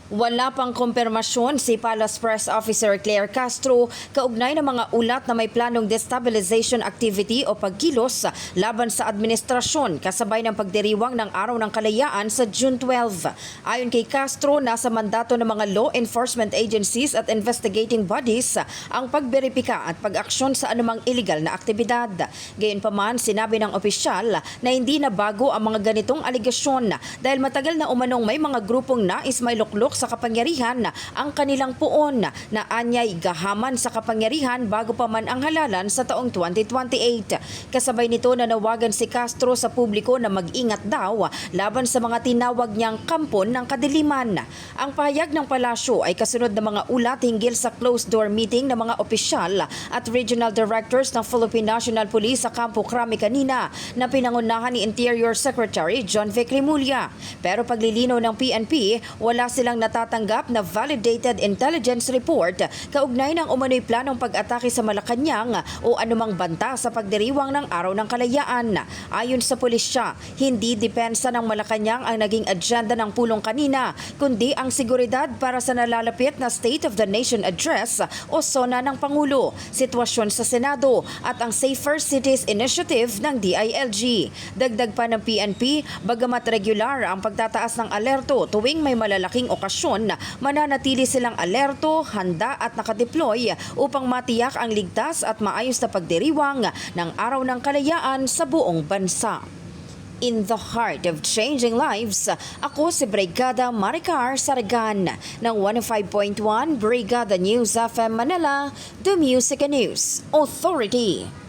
Wala pang kumpirmasyon si Palace Press Officer Claire Castro kaugnay ng mga ulat na may planong destabilization activity o pagkilos laban sa administrasyon kasabay ng pagdiriwang ng Araw ng Kalayaan sa June 12. Ayon kay Castro, nasa mandato ng mga law enforcement agencies at investigating bodies ang pagberipika at pag-aksyon sa anumang illegal na aktibidad. Gayunpaman, sinabi ng opisyal na hindi na bago ang mga ganitong aligasyon dahil matagal na umanong may mga grupong nais may luklok sa kapangyarihan ang kanilang puon na anyay gahaman sa kapangyarihan bago pa man ang halalan sa taong 2028. Kasabay nito nanawagan si Castro sa publiko na mag-ingat daw laban sa mga tinawag niyang kampon ng kadiliman. Ang pahayag ng palasyo ay kasunod ng mga ulat hinggil sa closed-door meeting ng mga opisyal at regional directors ng Philippine National Police sa Campo Crame kanina na pinangunahan ni Interior Secretary John Vic Remulla. Pero paglilinaw ng PNP, wala silang natatanggap na validated intelligence report kaugnay ng umano'y planong pag-atake sa Malacanang o anumang banta sa pagdiriwang ng Araw ng Kalayaan. Ayon sa pulisya, hindi depensa ng Malacanang ang naging agenda ng pulong kanina, kundi ang seguridad para sa nalalapit na State of the Nation Address o SONA ng Pangulo, sitwasyon sa Senado at ang Safer Cities Initiative ng DILG. Dagdag pa ng PNP, bagamat regular ang pagtataas ng alerto tuwing may malalaking okasyon, mananatili silang alerto, handa at nakadeploy upang matiyak ang ligtas at maayos na pagdiriwang ng Araw ng Kalayaan sa buong bansa. In the heart of changing lives, ako si Brigada Maricar Saragan ng 105.1 Brigada News FM Manila, The Music and News Authority.